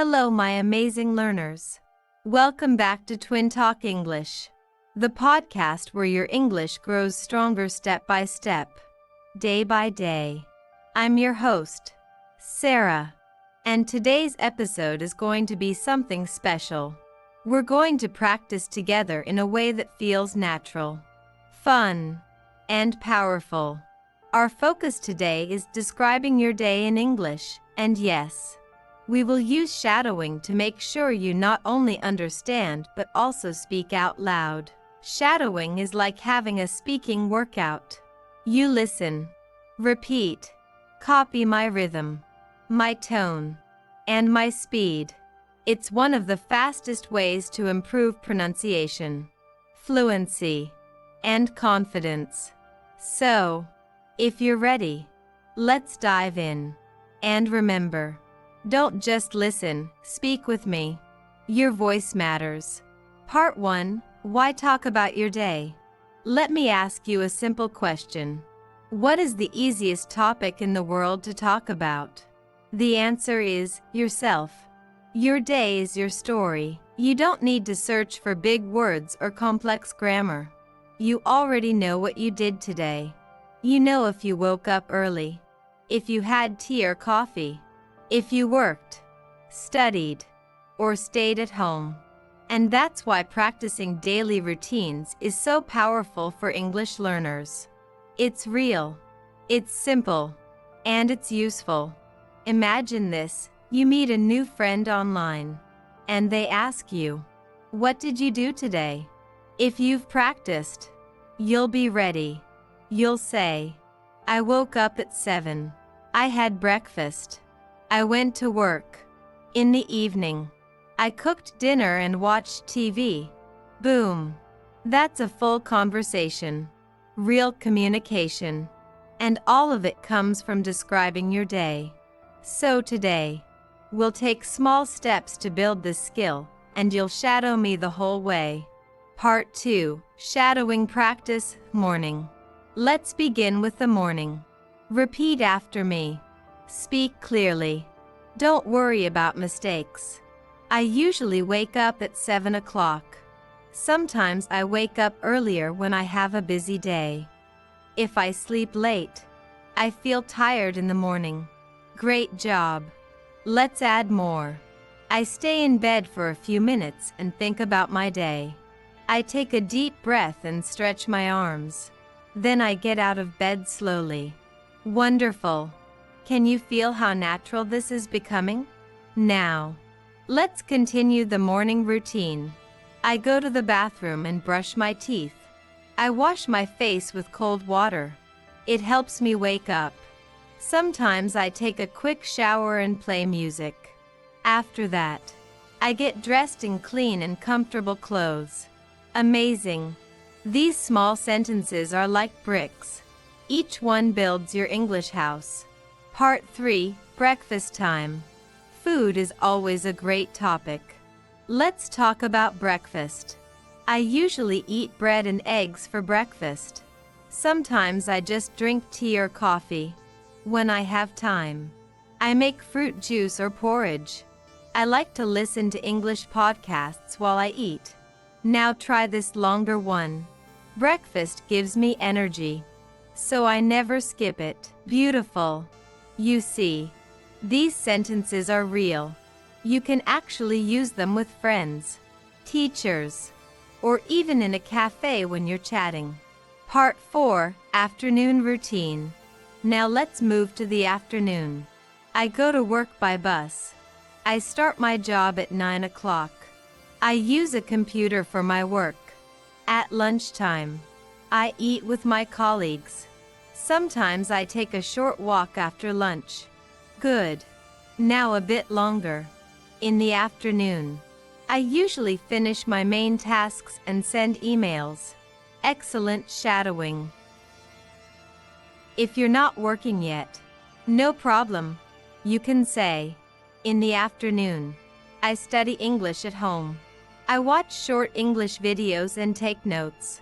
Hello, my amazing learners. Welcome back to TwinTalk English, the podcast where your English grows stronger step by step, day by day. I'm your host, Sarah, and today's episode is going to be something special. We're going to practice together in a way that feels natural, fun, and powerful. Our focus today is describing your day in English, and yes, we will use shadowing to make sure you not only understand but also speak out loud. Shadowing is like having a speaking workout. You listen, repeat, copy my rhythm, my tone, and my speed. It's one of the fastest ways to improve pronunciation, fluency, and confidence. So, if you're ready, let's dive in. And remember, don't just listen, speak with me. Your voice matters. Part 1. Why talk about your day? Let me ask you a simple question. What is the easiest topic in the world to talk about? The answer is yourself. Your day is your story. You don't need to search for big words or complex grammar. You already know what you did today. You know if you woke up early, if you had tea or coffee, if you worked, studied, or stayed at home. And that's why practicing daily routines is so powerful for English learners. It's real, it's simple, and it's useful. Imagine this: you meet a new friend online, and they ask you, "What did you do today?" If you've practiced, you'll be ready. You'll say, "I woke up at 7. I had breakfast. I went to work. In the evening, I cooked dinner and watched TV." Boom. That's a full conversation, real communication, and all of it comes from describing your day. So today, we'll take small steps to build this skill, and you'll shadow me the whole way. Part 2. Shadowing practice, morning. Let's begin with the morning. Repeat after me. Speak clearly. Don't worry about mistakes. I usually wake up at 7 o'clock. Sometimes I wake up earlier when I have a busy day. If I sleep late, I feel tired in the morning. Great job. Let's add more. I stay in bed for a few minutes and think about my day. I take a deep breath and stretch my arms. Then I get out of bed slowly. Wonderful. Can you feel how natural this is becoming? Now, let's continue the morning routine. I go to the bathroom and brush my teeth. I wash my face with cold water. It helps me wake up. Sometimes I take a quick shower and play music. After that, I get dressed in clean and comfortable clothes. Amazing. These small sentences are like bricks. Each one builds your English house. Part 3. Breakfast time. Food is always a great topic. Let's talk about breakfast. I usually eat bread and eggs for breakfast. Sometimes I just drink tea or coffee. When I have time, I make fruit juice or porridge. I like to listen to English podcasts while I eat. Now try this longer one. Breakfast gives me energy, so I never skip it. Beautiful. You see, these sentences are real. You can actually use them with friends, teachers, or even in a cafe when you're chatting. Part 4. Afternoon routine. Now let's move to the afternoon. I go to work by bus. I start my job at 9 o'clock. I use a computer for my work. At lunchtime, I eat with my colleagues. Sometimes I take a short walk after lunch. Good. Now a bit longer. In the afternoon, I usually finish my main tasks and send emails. Excellent shadowing. If you're not working yet, no problem. You can say, "In the afternoon, I study English at home. I watch short English videos and take notes."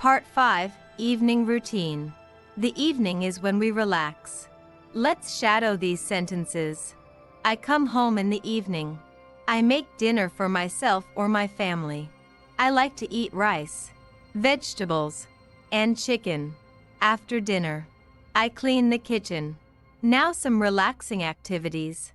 Part 5. Evening routine. The evening is when we relax. Let's shadow these sentences. I come home in the evening. I make dinner for myself or my family. I like to eat rice, vegetables, and chicken. After dinner, I clean the kitchen. Now some relaxing activities.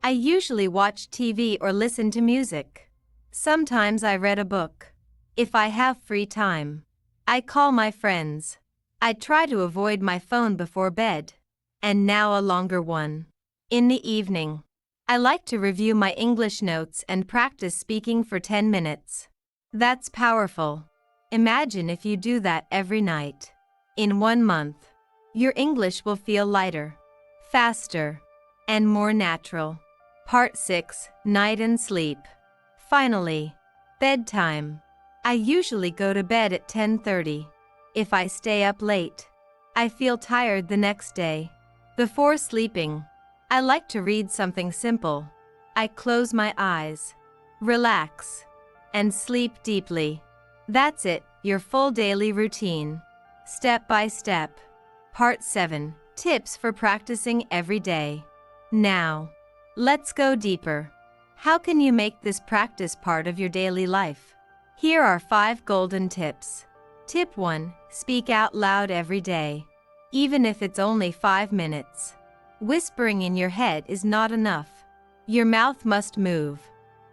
I usually watch TV or listen to music. Sometimes I read a book. If I have free time, I call my friends. I try to avoid my phone before bed. And now a longer one. In the evening, I like to review my English notes and practice speaking for 10 minutes. That's powerful. Imagine if you do that every night. In 1 month, your English will feel lighter, faster, and more natural. Part 6, Night and Sleep. Finally, bedtime. I usually go to bed at 10:30. If I stay up late, I feel tired the next day. Before sleeping, I like to read something simple. I close my eyes, relax, and sleep deeply. That's it, your full daily routine. Step by step. Part 7, Tips for practicing every day. Now, let's go deeper. How can you make this practice part of your daily life? Here are 5 golden tips. Tip 1, speak out loud every day. Even if it's only 5 minutes. Whispering in your head is not enough. Your mouth must move.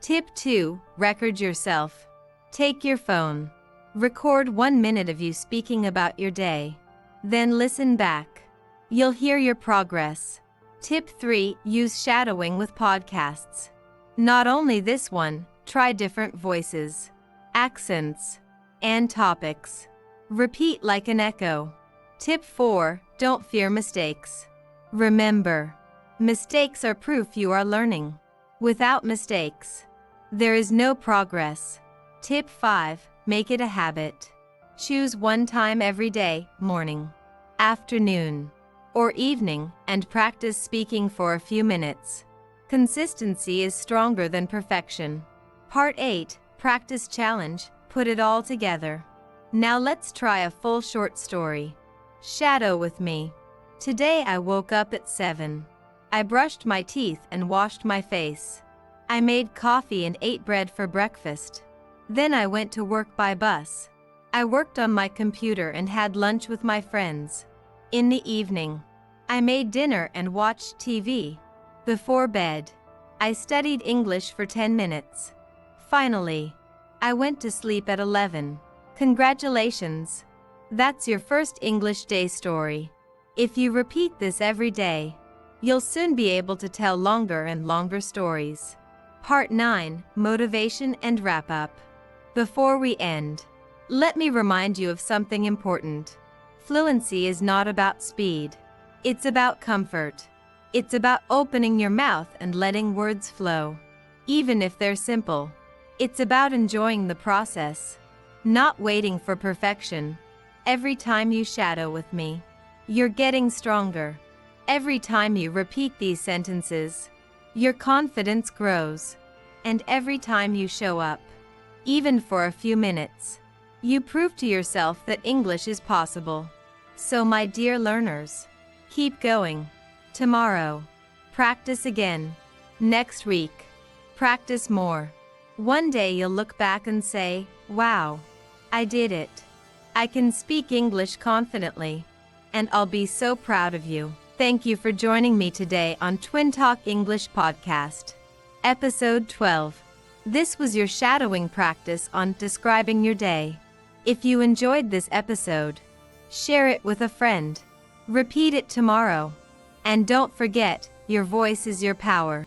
Tip 2, record yourself. Take your phone. Record 1 minute of you speaking about your day. Then listen back. You'll hear your progress. Tip 3, use shadowing with podcasts. Not only this one, try different voices, accents, and topics. Repeat like an echo. Tip 4, don't fear mistakes. Remember, mistakes are proof you are learning. Without mistakes, there is no progress. Tip 5, make it a habit. Choose one time every day, morning, afternoon, or evening, and practice speaking for a few minutes. Consistency is stronger than perfection. Part 8, Practice Challenge, put it all together. Now let's try a full short story. Shadow with me. Today I woke up at 7. I brushed my teeth and washed my face. I made coffee and ate bread for breakfast. Then I went to work by bus. I worked on my computer and had lunch with my friends. In the evening, I made dinner and watched TV. Before bed, I studied English for 10 minutes. Finally, I went to sleep at 11. Congratulations! That's your first English day story. If you repeat this every day, you'll soon be able to tell longer and longer stories. Part 9, Motivation and Wrap-Up. Before we end, let me remind you of something important. Fluency is not about speed. It's about comfort. It's about opening your mouth and letting words flow. Even if they're simple. It's about enjoying the process, not waiting for perfection. Every time you shadow with me, you're getting stronger. Every time you repeat these sentences, your confidence grows. And every time you show up, even for a few minutes, you prove to yourself that English is possible. So my dear learners, keep going. Tomorrow, practice again. Next week, practice more. One day you'll look back and say, wow, I did it. I can speak English confidently. And I'll be so proud of you. Thank you for joining me today on TwinTalk English Podcast. Episode 12. This was your shadowing practice on describing your day. If you enjoyed this episode, share it with a friend. Repeat it tomorrow. And don't forget, your voice is your power.